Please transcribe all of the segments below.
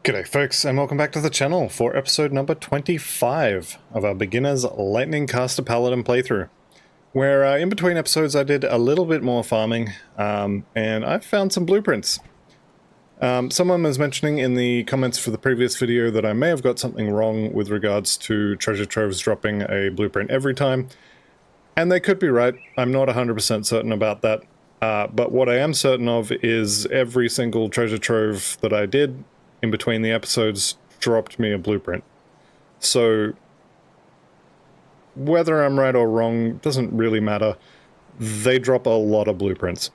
G'day folks, and welcome back to the channel for episode number 25 of our beginner's Lightning Caster Paladin playthrough, where in between episodes I did a little bit more farming, and I found some blueprints. Someone was mentioning in the comments for the previous video that I may have got something wrong with regards to treasure troves dropping a blueprint every time, and they could be right. I'm not 100% certain about that, but what I am certain of is every single treasure trove that I did in between the episodes dropped me a blueprint. So whether I'm right or wrong doesn't really matter. They drop a lot of blueprints.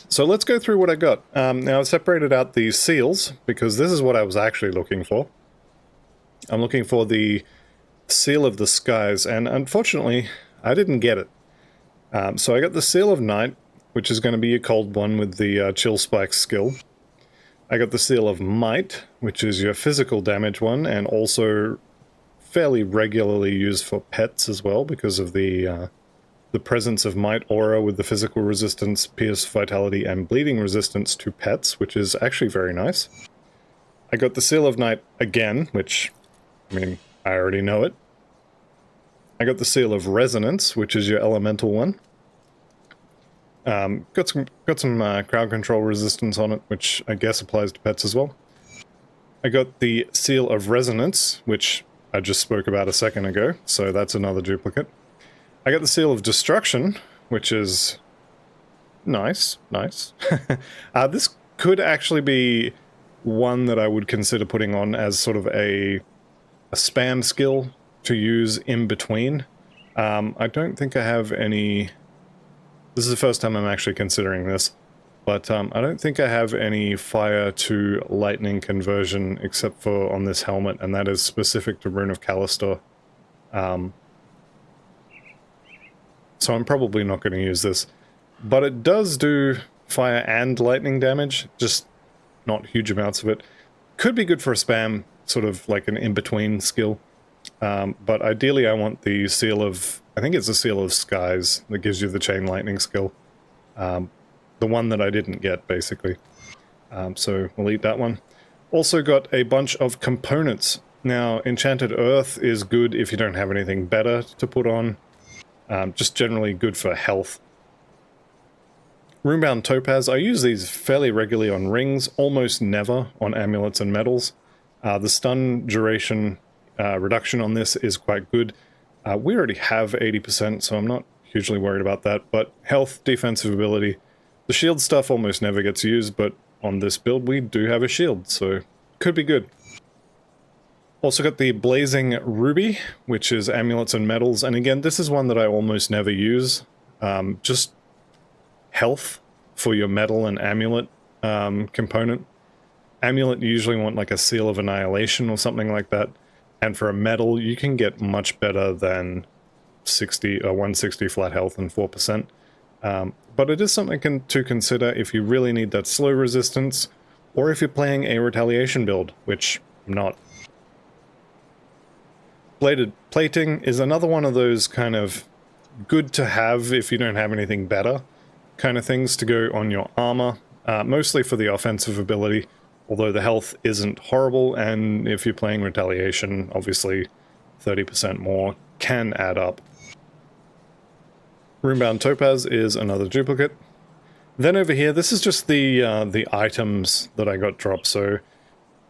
So let's go through what I got. Now I've separated out the seals because this is what I was actually looking for. I'm looking for the Seal of the Skies, and unfortunately I didn't get it. So I got the Seal of Night, which is going to be a cold one with the Chill Spike skill. I got the Seal of Might, which is your physical damage one, and also fairly regularly used for pets as well because of the presence of Might aura with the physical resistance, pierce, vitality, and bleeding resistance to pets, which is actually very nice. I got the Seal of Night again, which, I mean, I already know it. I got the Seal of Resonance, which is your elemental one. Got some crowd control resistance on it, which I guess applies to pets as well. I got the Seal of Resonance, which I just spoke about a second ago, so that's another duplicate. I got the Seal of Destruction, which is nice. This could actually be one that I would consider putting on as sort of a spam skill to use in between. I don't think I have any... This is the first time I'm actually considering this, but I don't think I have any fire to lightning conversion except for on this helmet, and that is specific to Rune of Callister. So I'm probably not going to use this. But it does do fire and lightning damage, just not huge amounts of it. Could be good for a spam, sort of like an in-between skill. But ideally I want the Seal of... I think it's the Seal of Skies that gives you the Chain Lightning skill. The one that I didn't get, basically. So we'll eat that one. Also got a bunch of components. Now, Enchanted Earth is good if you don't have anything better to put on. Just generally good for health. Runebound Topaz, I use these fairly regularly on rings, almost never on amulets and medals. The stun duration reduction on this is quite good. We already have 80%, so I'm not hugely worried about that, but health, defensive ability, the shield stuff almost never gets used, but on this build we do have a shield, so could be good. Also got the Blazing Ruby, which is amulets and medals, and again, this is one that I almost never use. Just health for your medal and amulet component. Amulet, you usually want like a Seal of Annihilation or something like that. And for a medal, you can get much better than 160 flat health and 4%. But it is something to consider if you really need that slow resistance, or if you're playing a retaliation build, which I'm not. Bladed Plating is another one of those kind of good to have if you don't have anything better kind of things to go on your armor, mostly for the offensive ability. Although the health isn't horrible, and if you're playing retaliation, obviously 30% more can add up. Runebound Topaz is another duplicate. Then over here, this is just the items that I got dropped. So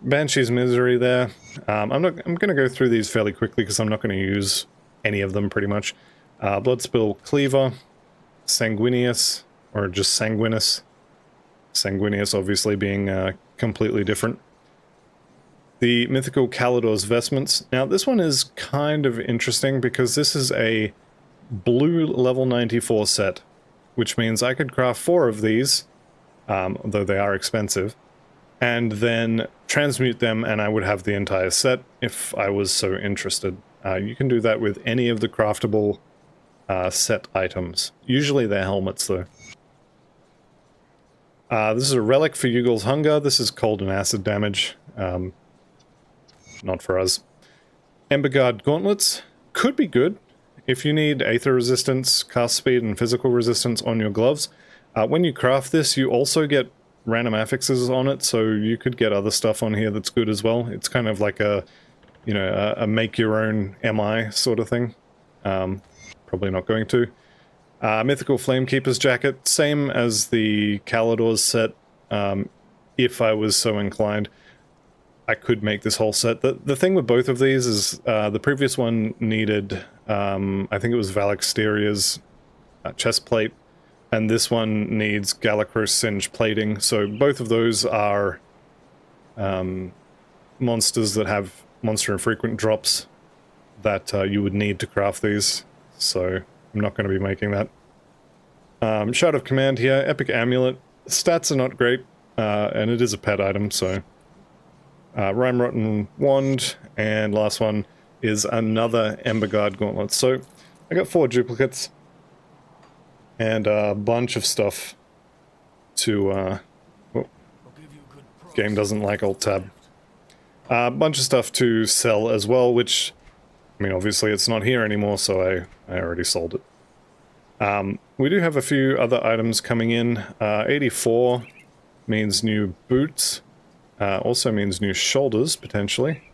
Banshee's Misery there. I'm going to go through these fairly quickly because I'm not going to use any of them pretty much. Bloodspill Cleaver, Sanguinius, or just Sanguinus. Sanguinius obviously being completely different. The Mythical Calidor's Vestments. Now this one is kind of interesting because this is a blue level 94 set, which means I could craft 4 of these, though they are expensive, and then transmute them and I would have the entire set if I was so interested. You can do that with any of the craftable set items. Usually they're helmets though. This is a relic for Yugal's Hunger. This is cold and acid damage. Not for us. Emberguard Gauntlets could be good if you need Aether Resistance, Cast Speed, and Physical Resistance on your gloves. When you craft this, you also get random affixes on it, so you could get other stuff on here that's good as well. It's kind of like a, you know, a make your own MI sort of thing. Probably not going to. Mythical Flamekeeper's jacket, same as the Calidor's set. If I was so inclined, I could make this whole set. The thing with both of these is the previous one needed, I think it was Valexteria's chest plate, and this one needs Galacros Singe plating. So both of those are monsters that have monster infrequent drops that you would need to craft these. So I'm not going to be making that. Shout of Command here, Epic Amulet. Stats are not great, and it is a pet item, so... Rime Rotten Wand, and last one is another Emberguard Gauntlet. So I got 4 duplicates, and a bunch of stuff to... oh, game doesn't like Alt-Tab. A bunch of stuff to sell as well, which... I mean, obviously it's not here anymore, so I already sold it. We do have a few other items coming in. 84 means new boots. Also means new shoulders, potentially.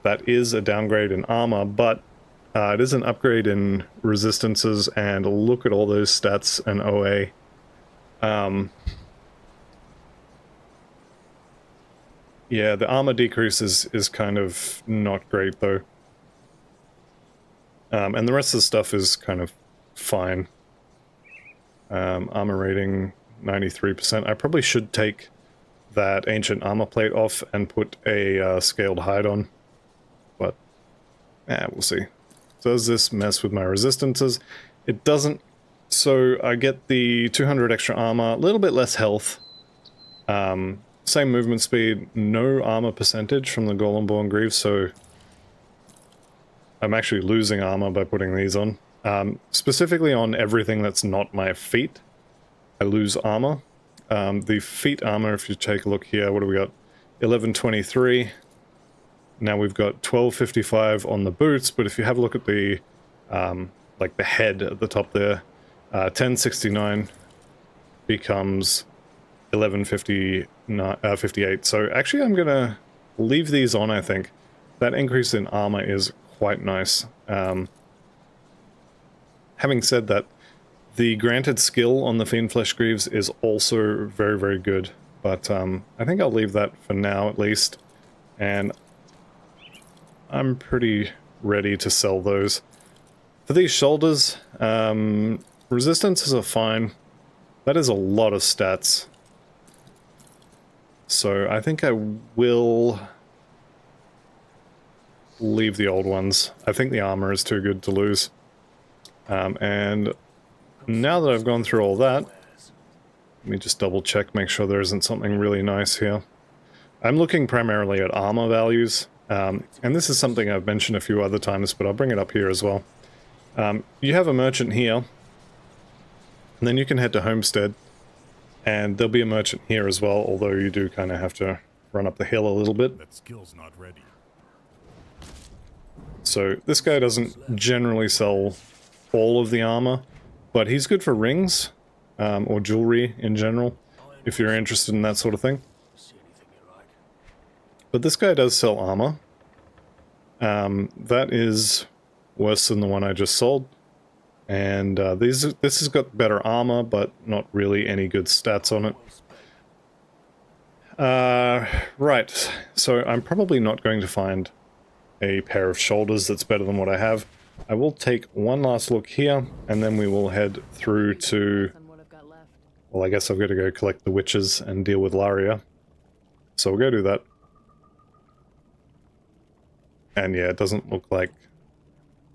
That is a downgrade in armor, but it is an upgrade in resistances, and look at all those stats and OA. Yeah, the armor decrease is kind of not great, though. And the rest of the stuff is kind of fine. Armor rating, 93%. I probably should take that ancient armor plate off and put a scaled hide on. But, we'll see. Does this mess with my resistances? It doesn't. So I get the 200 extra armor, a little bit less health. Same movement speed, no armor percentage from the Golemborn Greaves, so I'm actually losing armor by putting these on. Specifically on everything that's not my feet, I lose armor. The feet armor, if you take a look here, what do we got? 1123. Now we've got 1255 on the boots, but if you have a look at the, like the head at the top there, 1069 becomes 1158. So actually I'm gonna leave these on, I think. That increase in armor is quite nice. Having said that, the granted skill on the Fiendflesh Greaves is also very, very good, but I think I'll leave that for now at least, and I'm pretty ready to sell those. For these shoulders, resistances are fine. That is a lot of stats. So I think I will leave the old ones. I think the armor is too good to lose. And now that I've gone through all that, let me just double check, make sure there isn't something really nice here. I'm looking primarily at armor values, and this is something I've mentioned a few other times, but I'll bring it up here as well. You have a merchant here, and then you can head to Homestead, and there'll be a merchant here as well, although you do kind of have to run up the hill a little bit. That skill's not ready. So this guy doesn't generally sell all of the armor, but he's good for rings, or jewelry in general, if you're interested in that sort of thing. But this guy does sell armor. That is worse than the one I just sold. And this has got better armor, but not really any good stats on it. Right, so I'm probably not going to find a pair of shoulders that's better than what I have. I will take one last look here, and then we will head through to... Well, I guess I've got to go collect the witches and deal with Laria. So we'll go do that. And yeah, it doesn't look like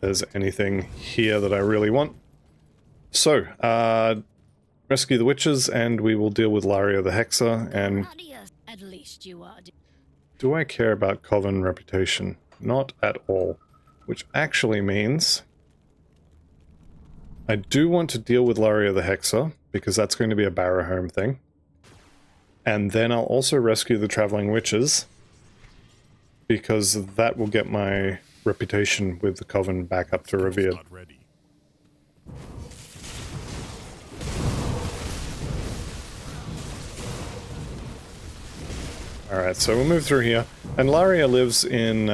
there's anything here that I really want. So, rescue the witches, and we will deal with Laria the Hexer, and... At least you are. Do I care about Coven reputation? Not at all. Which actually means... I do want to deal with Laria the Hexer, because that's going to be a Barrowholm thing. And then I'll also rescue the Traveling Witches, because that will get my reputation with the Coven back up to revered. Alright, so we'll move through here. And Laria lives in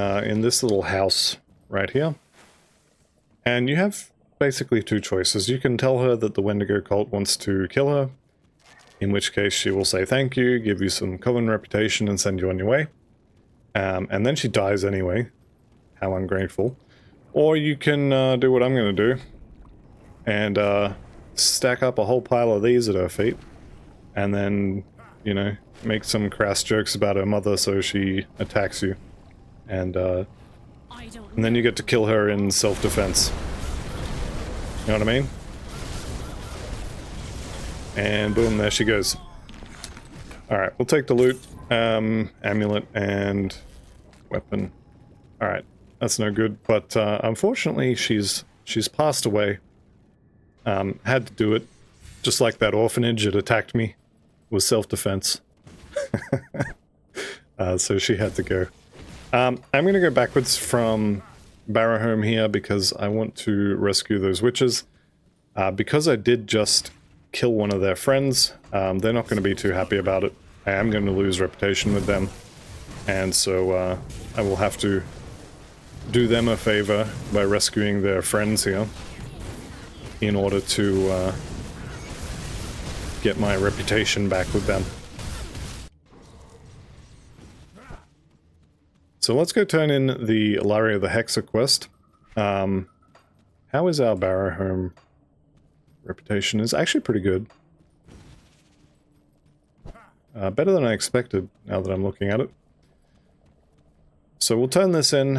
this little house right here. And you have basically two choices. You can tell her that the Wendigo cult wants to kill her, in which case she will say thank you, give you some coven reputation, and send you on your way. And then she dies anyway. How ungrateful. Or you can do what I'm going to do, and stack up a whole pile of these at her feet, and then, you know, make some crass jokes about her mother so she attacks you. And then you get to kill her in self-defense. You know what I mean? And boom, there she goes. Alright, we'll take the loot. Amulet and weapon. Alright, that's no good, but unfortunately she's passed away. Had to do it. Just like that orphanage, it attacked me. It was self-defense. So she had to go. I'm going to go backwards from Barrowholm here because I want to rescue those witches. Because I did just kill one of their friends, they're not going to be too happy about it. I am going to lose reputation with them. And so I will have to do them a favor by rescuing their friends here in order to get my reputation back with them. So let's go turn in the Laria the Hexa quest. How is our Barrowholm reputation? Is actually pretty good. Better than I expected, now that I'm looking at it. So we'll turn this in.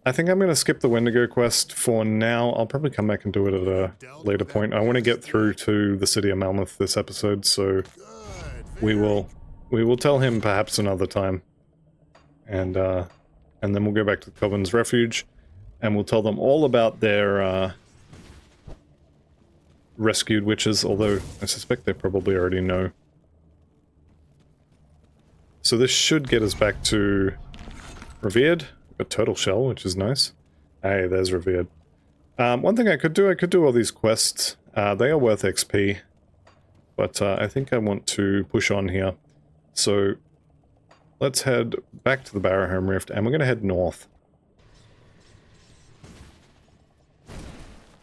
I think I'm going to skip the Wendigo quest for now. I'll probably come back and do it at a later point. I want to get through to the city of Malmouth this episode, so we will tell him perhaps another time. And then we'll go back to the Coven's Refuge, and we'll tell them all about their rescued witches, although I suspect they probably already know. So this should get us back to Revered. A turtle shell, which is nice. Hey, there's Revered. One thing I could do all these quests. They are worth XP, but I think I want to push on here. So let's head back to the Barrowholm Rift, and we're going to head north.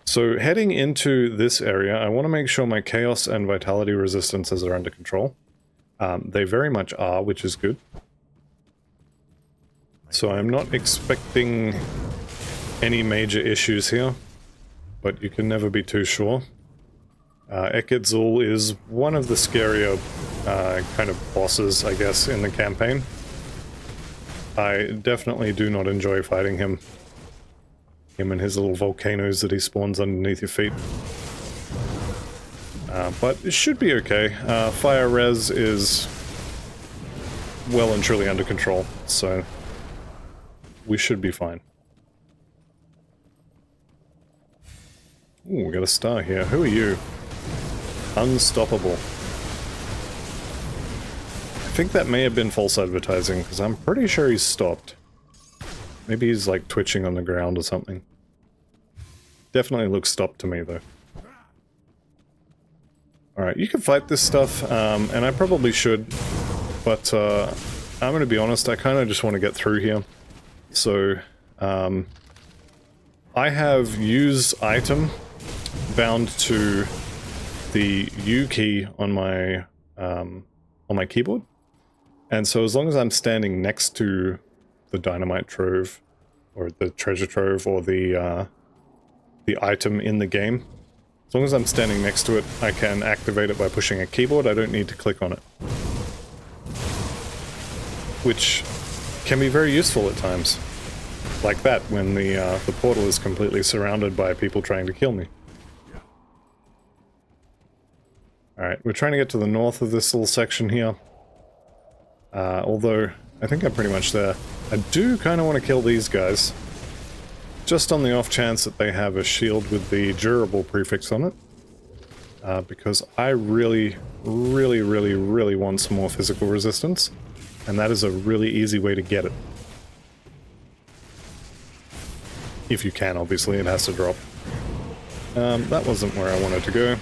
So heading into this area, I want to make sure my Chaos and Vitality resistances are under control. They very much are, which is good. So I'm not expecting any major issues here, but you can never be too sure. Ekedzul is one of the scarier kind of bosses, I guess, in the campaign. I definitely do not enjoy fighting him. Him and his little volcanoes that he spawns underneath your feet. But it should be okay. Fire res is well and truly under control, so we should be fine. Ooh, we got a star here. Who are you? Unstoppable. I think that may have been false advertising, because I'm pretty sure he's stopped. Maybe he's like twitching on the ground or something. Definitely looks stopped to me though. Alright, you can fight this stuff, and I probably should, but I'm going to be honest, I kind of just want to get through here. So, I have use item bound to the U key on my keyboard, and so as long as I'm standing next to the dynamite trove, or the treasure trove, or the item in the game, as long as I'm standing next to it, I can activate it by pushing a keyboard. I don't need to click on it, which can be very useful at times. Like that, when the portal is completely surrounded by people trying to kill me. Alright, we're trying to get to the north of this little section here. Although, I think I'm pretty much there. I do kind of want to kill these guys. Just on the off chance that they have a shield with the durable prefix on it. Because I really want some more physical resistance. And that is a really easy way to get it. If you can, obviously, it has to drop. That wasn't where I wanted to go.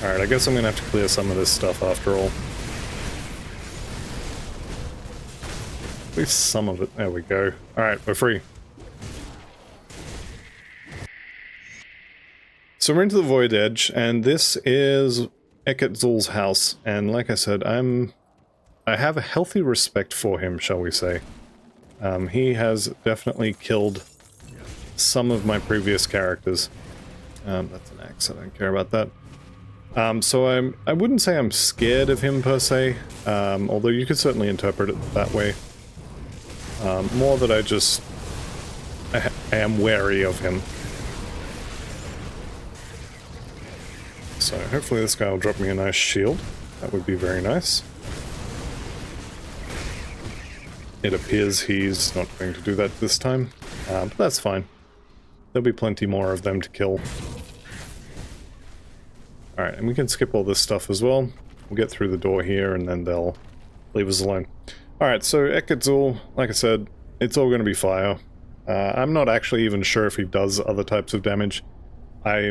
Alright, I guess I'm gonna have to clear some of this stuff after all. At least some of it. There we go. Alright, we're free. So we're into the Void Edge, and this is Ekketzul's house. And like I said, I have a healthy respect for him, shall we say. He has definitely killed some of my previous characters. That's an axe, I don't care about that. So I wouldn't say I'm scared of him per se, although you could certainly interpret it that way. More that I am wary of him. So hopefully this guy will drop me a nice shield. That would be very nice. It appears he's not going to do that this time, but that's fine. There'll be plenty more of them to kill. Alright, and we can skip all this stuff as well. We'll get through the door here and then they'll leave us alone. Alright, so Ekketzul, like I said, it's all going to be fire. I'm not actually even sure if he does other types of damage. I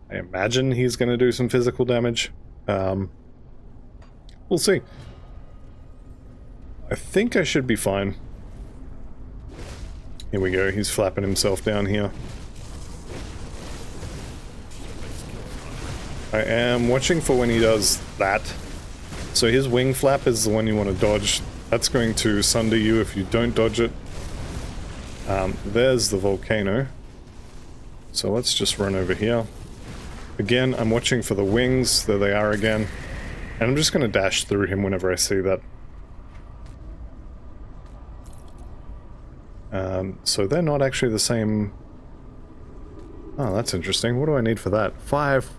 imagine he's going to do some physical damage. We'll see. I think I should be fine. Here we go, he's flapping himself down here. I am watching for when he does that. So his wing flap is the one you want to dodge. That's going to sunder you if you don't dodge it. There's the volcano. So let's just run over here. Again, I'm watching for the wings. There they are again. And I'm just going to dash through him whenever I see that. So they're not actually the same... Oh, that's interesting. What do I need for that? Five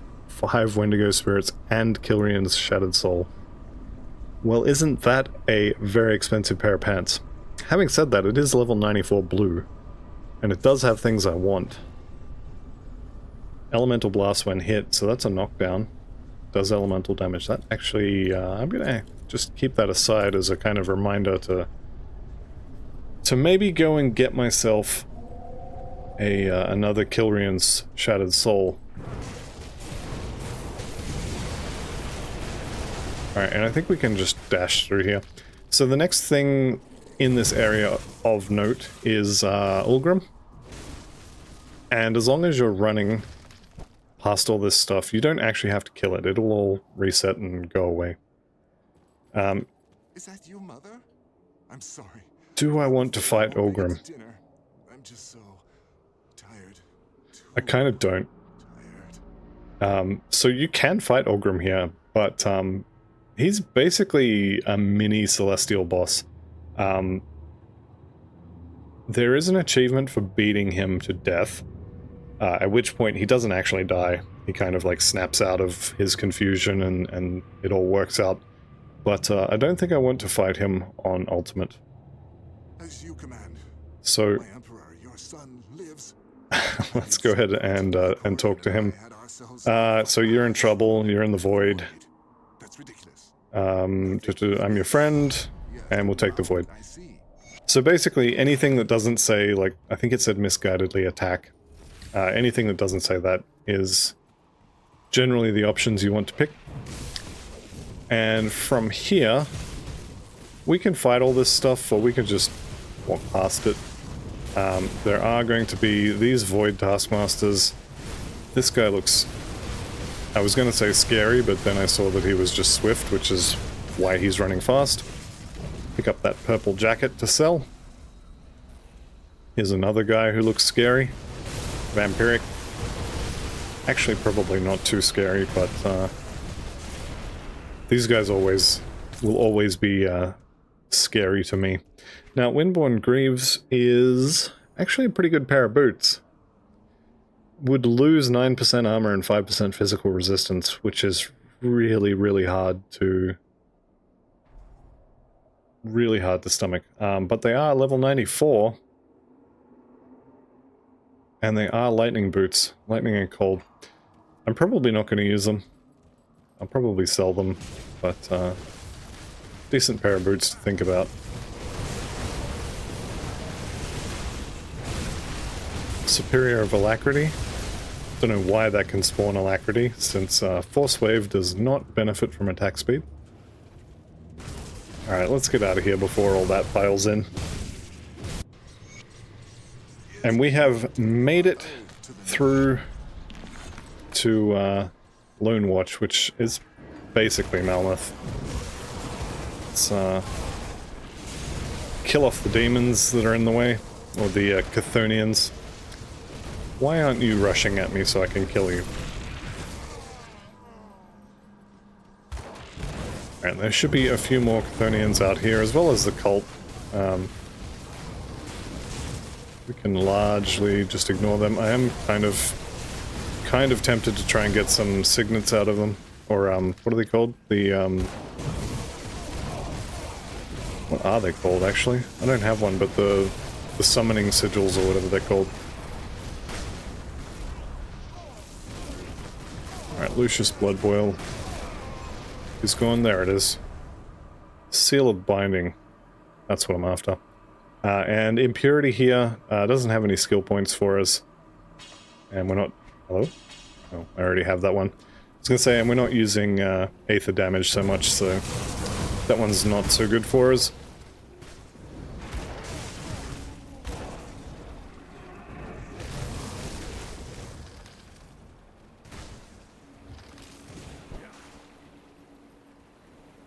Wendigo Spirits and Kilrian's Shattered Soul. Well, isn't that a very expensive pair of pants? Having said that, it is level 94 blue. And it does have things I want. Elemental Blast when hit, so that's a knockdown. Does elemental damage. That actually, I'm gonna just keep that aside as a kind of reminder to maybe go and get myself another Kilrian's Shattered Soul. Alright, and I think we can just dash through here. So the next thing in this area of note is Ulgrim. And as long as you're running past all this stuff, you don't actually have to kill it. It'll all reset and go away. Is that your mother? I'm sorry. Do I want to fight Ulgrim? I'm just so tired. I kind of don't. So you can fight Ulgrim here, but he's basically a mini celestial boss. There is an achievement for beating him to death, at which point he doesn't actually die. He kind of like snaps out of his confusion and it all works out. But I don't think I want to fight him on Ultimate. As you command. So My emperor, your son lives. let's go ahead and talk to him. So you're in trouble. You're in the void. That's ridiculous. I'm your friend, and we'll take the void. So basically, anything that doesn't say, like, I think it said misguidedly attack. Anything that doesn't say that is generally the options you want to pick. And from here, we can fight all this stuff, or we can just walk past it. There are going to be these Void Taskmasters. This guy looks... I was going to say scary, but then I saw that he was just swift, which is why he's running fast. Pick up that purple jacket to sell. Here's another guy who looks scary. Vampiric. Actually, probably not too scary, but these guys will always be scary to me. Now, Windborn Greaves is actually a pretty good pair of boots. Would lose 9% armor and 5% physical resistance, which is really, really hard to stomach. But they are level 94. And they are lightning boots. Lightning and cold. I'm probably not going to use them. I'll probably sell them, but decent pair of boots to think about. Superior of Alacrity. Don't know why that can spawn Alacrity, since Force Wave does not benefit from attack speed. Alright, let's get out of here before all that piles in. And we have made it through to Lone Watch, which is basically Malmouth. Let's kill off the demons that are in the way, or the Chthonians. Why aren't you rushing at me so I can kill you? Alright, there should be a few more Chthonians out here, as well as the cult. We can largely just ignore them. I am kind of tempted to try and get some signets out of them. Or, what are they called? The, what are they called, actually? I don't have one, but the summoning sigils, or whatever they're called. Alright, Lucius Bloodboil is gone. There it is. Seal of Binding. That's what I'm after. And Impurity here doesn't have any skill points for us. And we're not... Hello? Oh, I already have that one. I was going to say, and we're not using Aether damage so much, so that one's not so good for us.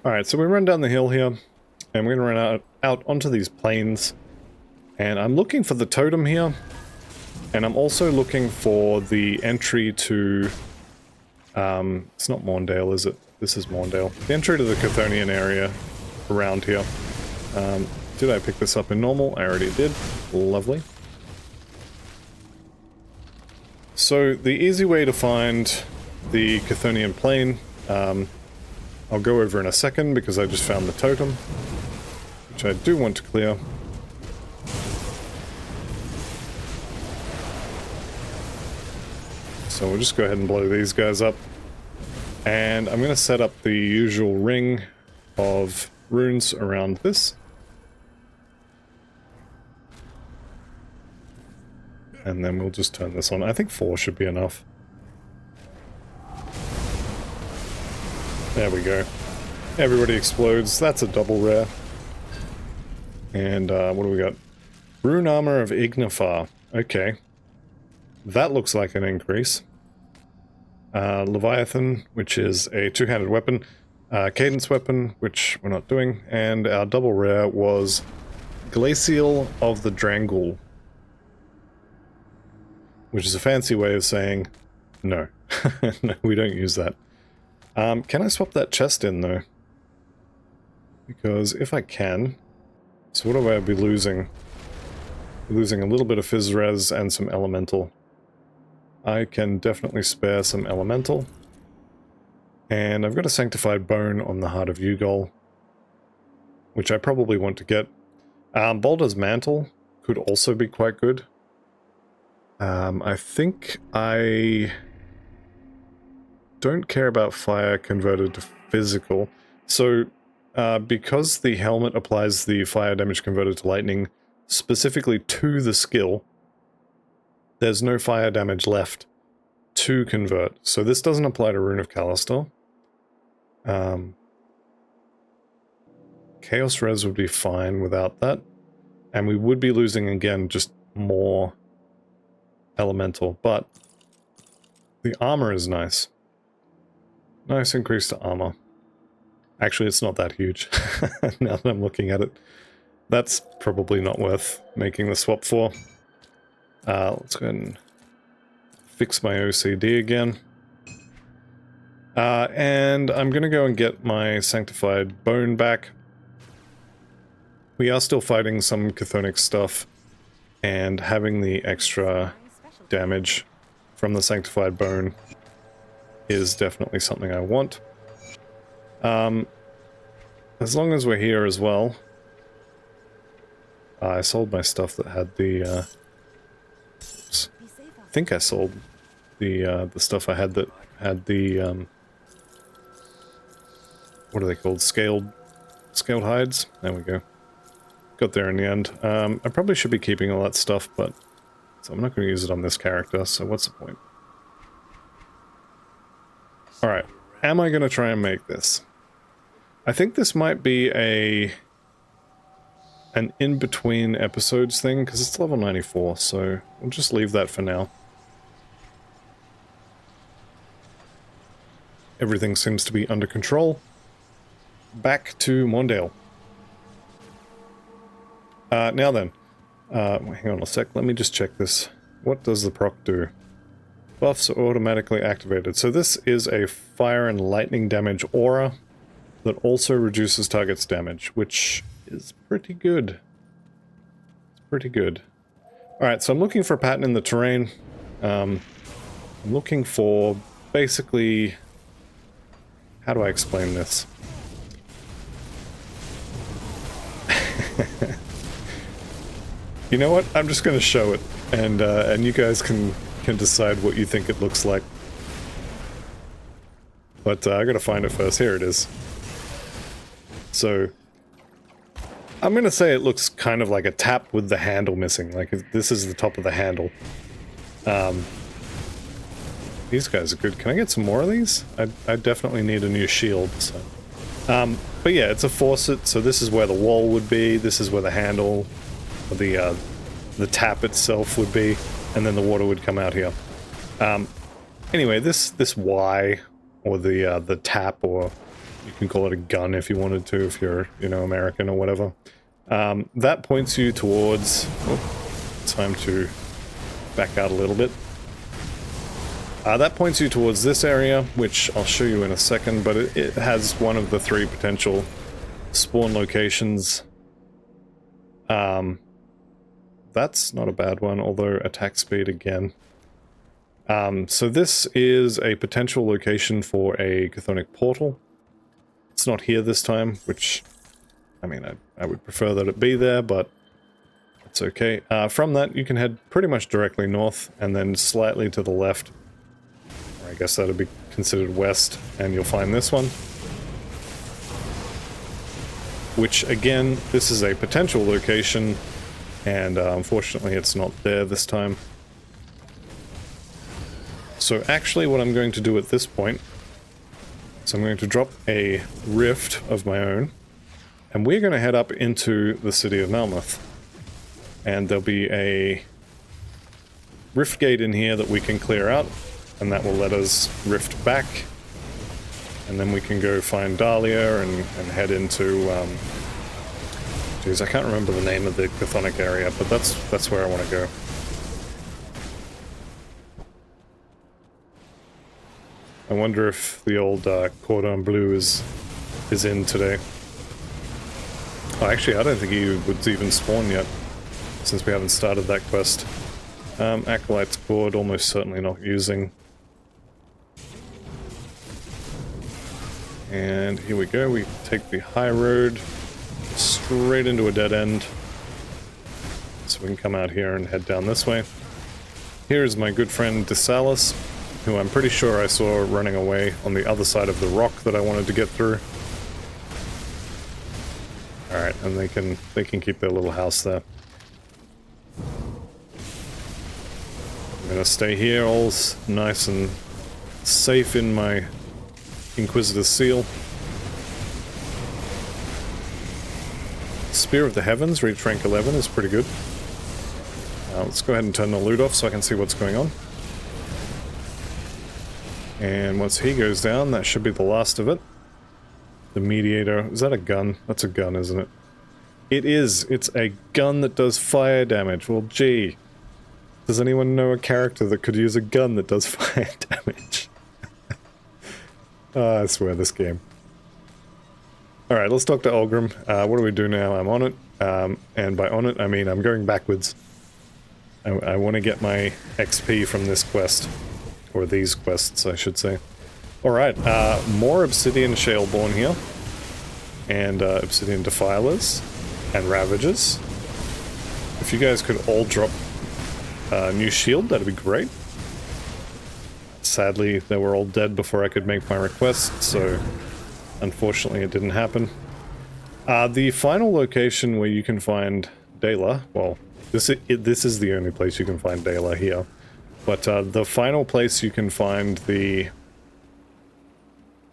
Alright, so we run down the hill here, and we're going to run out onto these plains. And I'm looking for the totem here, and I'm also looking for the entry to... it's not Morndale, is it? This is Morndale. The entry to the Chthonian area around here. Did I pick this up in normal? I already did. Lovely. So, the easy way to find the Chthonian plain... I'll go over in a second because I just found the totem, which I do want to clear. So we'll just go ahead and blow these guys up. And I'm going to set up the usual ring of runes around this. And then we'll just turn this on. I think 4 should be enough. There we go. Everybody explodes. That's a double rare. And what do we got? Rune Armor of Ignifar. Okay. That looks like an increase. Leviathan, which is a two-handed weapon. Cadence weapon, which we're not doing. And our double rare was Glacial of the Drangul, which is a fancy way of saying no. No, we don't use that. Can I swap that chest in, though? Because if I can... So what do I be losing? Losing a little bit of Fizz Res and some Elemental. I can definitely spare some Elemental. And I've got a Sanctified Bone on the Heart of Ugol, which I probably want to get. Baldur's Mantle could also be quite good. I think I... don't care about fire converted to physical. So, because the helmet applies the fire damage converted to lightning specifically to the skill, there's no fire damage left to convert. So this doesn't apply to Rune of Callister. Chaos Res would be fine without that. And we would be losing, again, just more elemental. But the armor is nice. Nice increase to armor. Actually, it's not that huge, now that I'm looking at it. That's probably not worth making the swap for. Let's go ahead and fix my OCD again. And I'm going to go and get my Sanctified Bone back. We are still fighting some Chthonic stuff, and having the extra damage from the Sanctified Bone is definitely something I want. As long as we're here as well. I sold my stuff that had the, oops. I think I sold the stuff I had that had the, what are they called? Scaled hides? There we go. Got there in the end. I probably should be keeping all that stuff, but so I'm not going to use it on this character, so what's the point? Alright, am I going to try and make this? I think this might be an in-between episodes thing, because it's level 94, so we'll just leave that for now. Everything seems to be under control. Back to Mondale. Now then, hang on a sec, let me just check this. What does the proc do? Buffs are automatically activated. So this is a fire and lightning damage aura that also reduces target's damage, which is pretty good. It's pretty good. Alright, so I'm looking for a pattern in the terrain. I'm looking for basically... How do I explain this? You know what? I'm just going to show it, and you guys can decide what you think it looks like. But I gotta find it first. Here it is. So, I'm going to say it looks kind of like a tap with the handle missing. Like, this is the top of the handle. These guys are good. Can I get some more of these? I definitely need a new shield, so... but yeah, it's a faucet, so this is where the wall would be, this is where the handle, or the tap itself would be, and then the water would come out here. Anyway, this Y, or the tap, or you can call it a gun if you wanted to, if you're, you know, American or whatever. That points you towards... Oh, time to back out a little bit. That points you towards this area, which I'll show you in a second, but it has one of the 3 potential spawn locations. That's not a bad one, although attack speed again. So this is a potential location for a chthonic portal. It's not here this time, which, I mean, I would prefer that it be there, but it's okay. From that, you can head pretty much directly north, and then slightly to the left. I guess that would be considered west, and you'll find this one. Which, again, this is a potential location, and unfortunately it's not there this time. So actually what I'm going to do at this point is I'm going to drop a rift of my own, and we're going to head up into the city of Malmouth. And there'll be a rift gate in here that we can clear out, and that will let us rift back, and then we can go find Dahlia and head into, geez, I can't remember the name of the chthonic area, but that's where I want to go. I wonder if the old Cordon Bleu is in today. Oh, actually, I don't think he would even spawn yet, since we haven't started that quest. Acolyte's Cord, almost certainly not using. And here we go, we take the high road straight into a dead end. So we can come out here and head down this way. Here's my good friend DeSalis, who I'm pretty sure I saw running away on the other side of the rock that I wanted to get through. Alright, and they can keep their little house there. I'm gonna stay here, all nice and safe in my Inquisitor's Seal. Spear of the Heavens, reach rank 11, is pretty good. Let's go ahead and turn the loot off so I can see what's going on. And once he goes down, that should be the last of it. The Mediator, is that a gun? That's a gun, isn't it? It is! It's a gun that does fire damage. Well, gee. Does anyone know a character that could use a gun that does fire damage? I swear, this game. Alright, let's talk to Ulgrim. What do we do now? I'm on it. And by on it, I mean I'm going backwards. I want to get my XP from this quest. Or these quests, I should say. Alright, more Obsidian Shaleborn here. And Obsidian Defilers. And Ravagers. If you guys could all drop a new shield, that'd be great. Sadly, they were all dead before I could make my request, so unfortunately it didn't happen. The final location where you can find Dela, well, this is the only place you can find Dela here, but the final place you can find the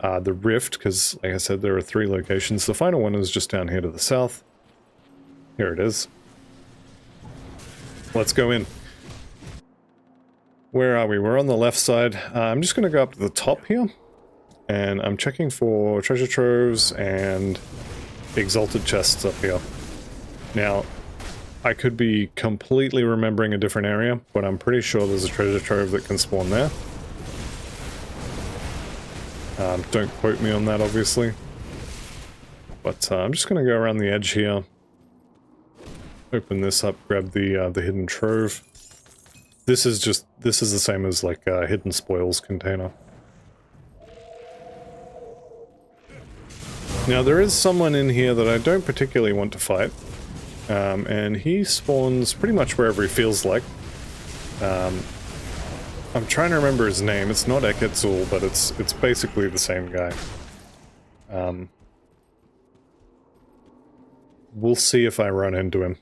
the rift, because like I said, there are 3 locations. The final one is just down here to the south. Here it is. Let's go in. Where are we? We're on the left side. I'm just going to go up to the top here. And I'm checking for treasure troves and exalted chests up here. Now, I could be completely remembering a different area, but I'm pretty sure there's a treasure trove that can spawn there. Don't quote me on that, obviously. But I'm just going to go around the edge here. Open this up, grab the hidden trove. This is the same as like a hidden spoils container. Now there is someone in here that I don't particularly want to fight. And he spawns pretty much wherever he feels like. I'm trying to remember his name. It's not Eketsul, but it's basically the same guy. We'll see if I run into him.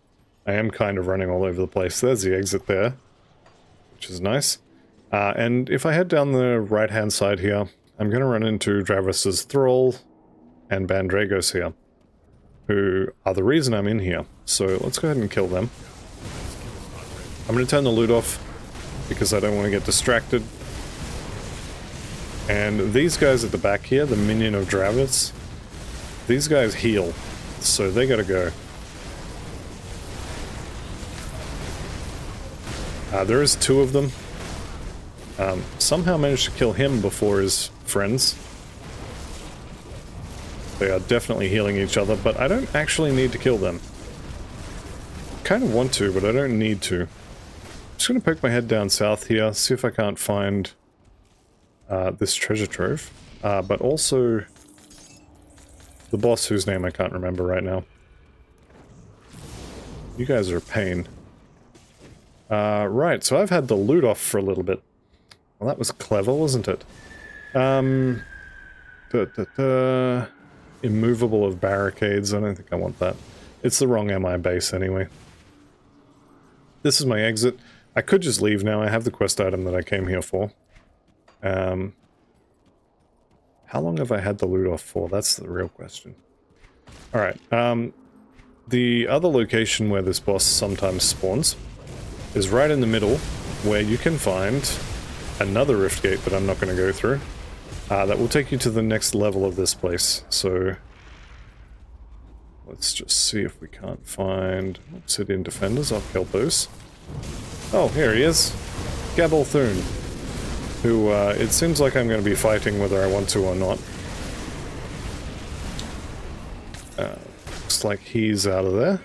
I am kind of running all over the place. There's the exit there, which is nice. And if I head down the right-hand side here, I'm going to run into Dravis's Thrall and Bandragos here, who are the reason I'm in here. So let's go ahead and kill them. I'm going to turn the loot off because I don't want to get distracted. And these guys at the back here, the minion of Dravis, these guys heal, so they gotta go. There is 2 of them. Somehow managed to kill him before his friends. They are definitely healing each other, but I don't actually need to kill them. Kind of want to, but I don't need to. I'm just going to poke my head down south here, see if I can't find this treasure trove. But also the boss whose name I can't remember right now. You guys are a pain. Right, so I've had the loot off for a little bit. Well, that was clever, wasn't it? Immovable of barricades. I don't think I want that. It's the wrong MI base anyway. This is my exit. I could just leave now. I have the quest item that I came here for. How long have I had the loot off for? That's the real question. Alright. The other location where this boss sometimes spawns is right in the middle, where you can find another rift gate that I'm not going to go through. That will take you to the next level of this place. So let's just see if we can't find obsidian defenders. I'll kill those. Oh, here he is. Gabal Thune, who it seems like I'm going to be fighting whether I want to or not. Looks like he's out of there.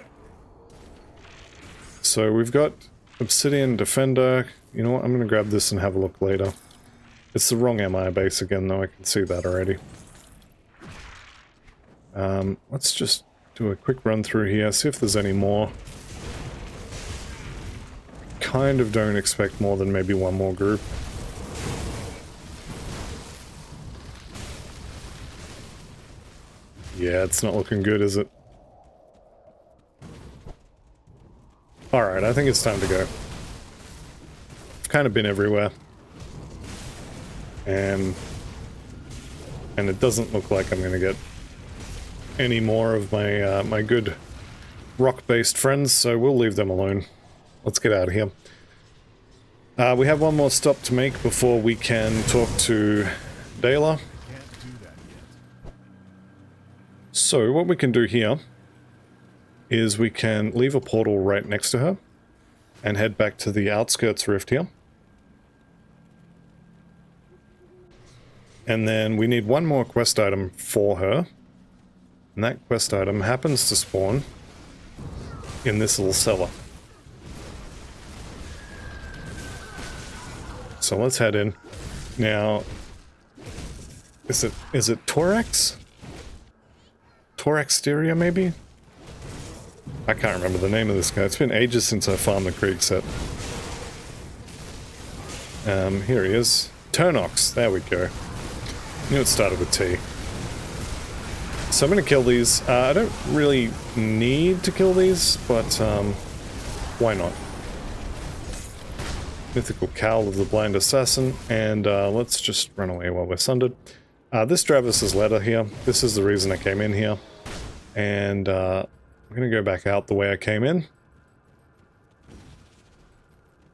So we've got obsidian defender. You know what? I'm going to grab this and have a look later. It's the wrong MI base again, though. I can see that already. Let's just do a quick run through here, see if there's any more. Kind of don't expect more than maybe one more group. Yeah, it's not looking good, is it? Alright, I think it's time to go. I've kind of been everywhere. And it doesn't look like I'm going to get any more of my my good rock-based friends, so we'll leave them alone. Let's get out of here. We have one more stop to make before we can talk to Dela. So what we can do here is we can leave a portal right next to her and head back to the outskirts rift here. And then we need one more quest item for her. And that quest item happens to spawn in this little cellar. So let's head in. Now, is it Torax? Toraxteria, maybe? I can't remember the name of this guy. It's been ages since I farmed the Krieg set. Here he is. Turnox, there we go. I knew it started with T. So I'm going to kill these. I don't really need to kill these, but why not? Mythical Cowl of the Blind Assassin, and let's just run away while we're sundered. This Travis's letter here, this is the reason I came in here. And I'm going to go back out the way I came in.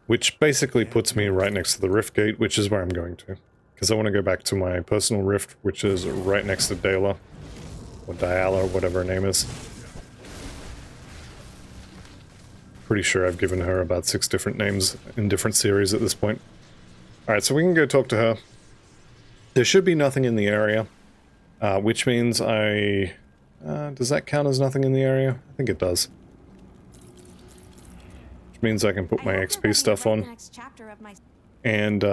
Which basically puts me right next to the rift gate, which is where I'm going to. Because I want to go back to my personal rift, which is right next to Dala. Or Diala, or whatever her name is. Pretty sure I've given her about 6 different names in different series at this point. Alright, so we can go talk to her. There should be nothing in the area. Which means I... does that count as nothing in the area? I think it does. Which means I can put my XP stuff on. And,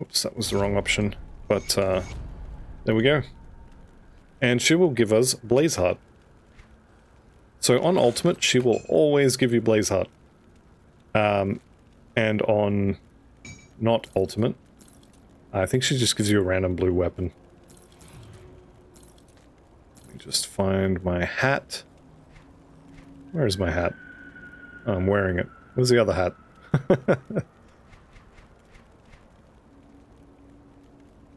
oops, that was the wrong option. But, there we go. And she will give us Blazeheart. So on Ultimate, she will always give you Blazeheart. And on not Ultimate, I think she just gives you a random blue weapon. Let me just find my hat. Where is my hat? Oh, I'm wearing it. Where's the other hat?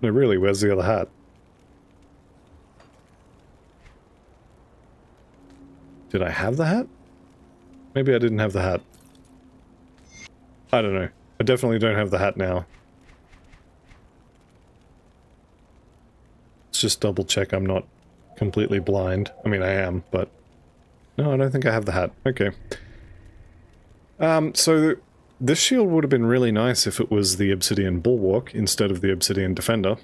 No, really, where's the other hat? Did I have the hat? Maybe I didn't have the hat. I don't know. I definitely don't have the hat now. Let's just double check I'm not completely blind. I mean, I am, but... No, I don't think I have the hat. Okay. So this shield would have been really nice if it was the Obsidian Bulwark instead of the Obsidian Defender.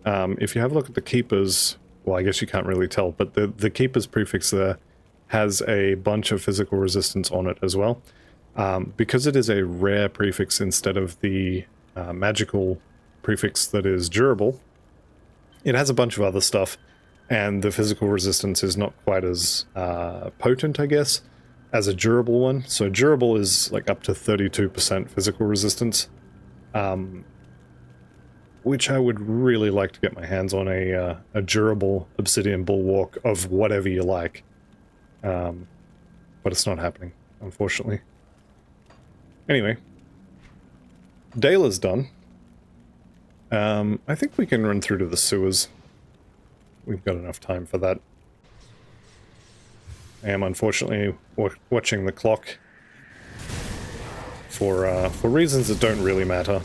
If you have a look at the Keeper's... Well, I guess you can't really tell, but the Keeper's prefix there has a bunch of physical resistance on it as well. Because it is a rare prefix instead of the magical prefix that is durable, it has a bunch of other stuff, and the physical resistance is not quite as potent, I guess, as a durable one. So durable is like up to 32% physical resistance, which I would really like to get my hands on a durable Obsidian Bulwark of whatever you like. But it's not happening, unfortunately. Anyway, Dala's done. I think we can run through to the sewers. We've got enough time for that. I am unfortunately watching the clock for reasons that don't really matter.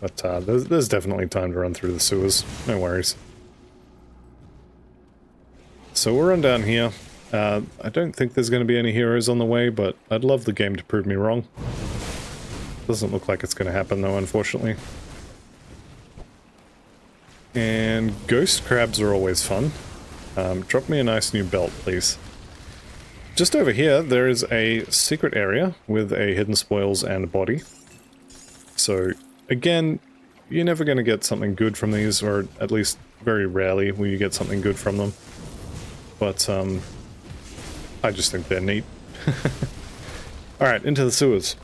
But there's definitely time to run through the sewers. No worries. So we'll run down here. I don't think there's going to be any heroes on the way, but I'd love the game to prove me wrong. Doesn't look like it's going to happen though, unfortunately. And ghost crabs are always fun. Drop me a nice new belt, please. Just over here, there is a secret area with a hidden spoils and a body. So, again, you're never going to get something good from these, or at least very rarely will you get something good from them. But, I just think they're neat. Alright, into the sewers.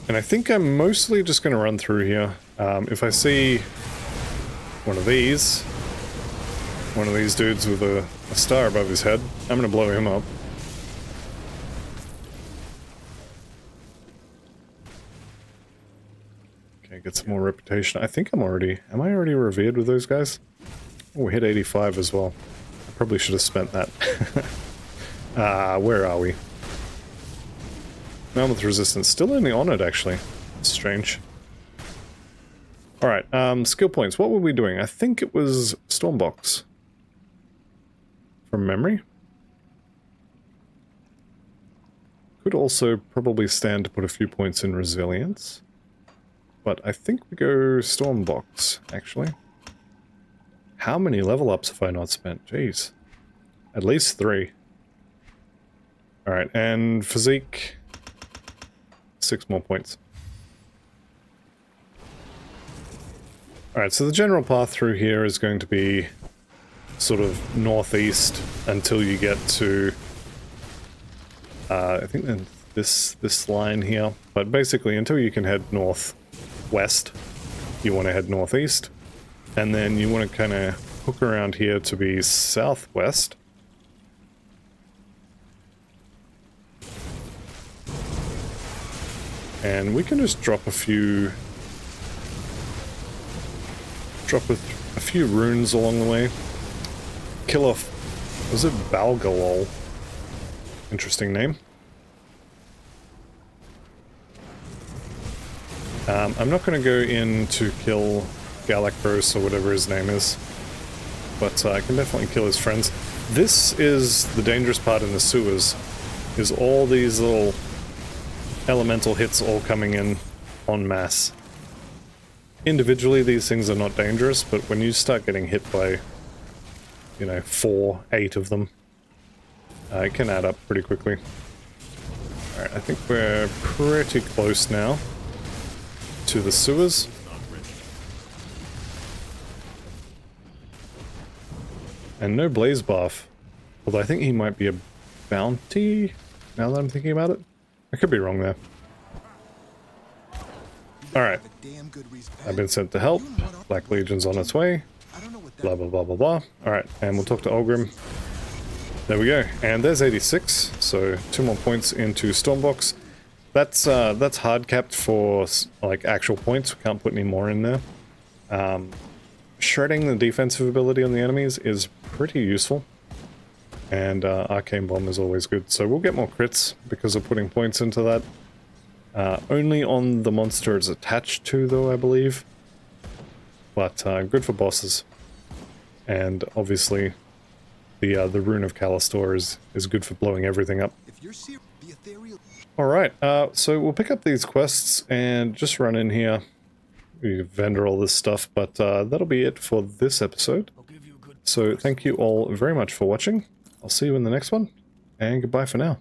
And I think I'm mostly just going to run through here. If I see one of these dudes with a star above his head, I'm going to blow him up. Okay, get some more reputation. I think am I already revered with those guys? Oh, we hit 85 as well. I probably should have spent that. Where are we? Malmouth resistance. Still only on it, actually. That's strange. Alright, skill points. What were we doing? I think it was Stormbox. From memory. Could also probably stand to put a few points in resilience. But I think we go Stormbox, actually. How many level ups have I not spent? Jeez. At least 3. Alright, and physique... 6 more points. Alright, so the general path through here is going to be sort of northeast until you get to I think this line here, but basically until you can head northwest, you want to head northeast, and then you want to kind of hook around here to be southwest. And we can just drop a few runes along the way. Kill off, was it Balgalol? Interesting name. I'm not going to go in to kill Galacros or whatever his name is, but I can definitely kill his friends. This is the dangerous part in the sewers, is all these little elemental hits all coming in en masse. Individually, these things are not dangerous, but when you start getting hit by, you know, 4, 8 of them, it can add up pretty quickly. Alright, I think we're pretty close now to the sewers. And no blaze buff, although I think he might be a bounty, now that I'm thinking about it. I could be wrong there. Alright, I've been sent to help. Black Legion's on its way. Blah blah blah blah blah. Alright, and we'll talk to Ulgrim. There we go, and there's 86, so 2 more points into Stormbox. That's hard capped for like actual points. We can't put any more in there. Shredding the defensive ability on the enemies is pretty useful, and Arcane Bomb is always good. So we'll get more crits because of putting points into that. Only on the monster it's attached to, though, I believe. But good for bosses, and obviously the Rune of Callistor is good for blowing everything up. Alright, so we'll pick up these quests and just run in here. We vendor all this stuff, but that'll be it for this episode. So thank you all very much for watching. I'll see you in the next one, and goodbye for now.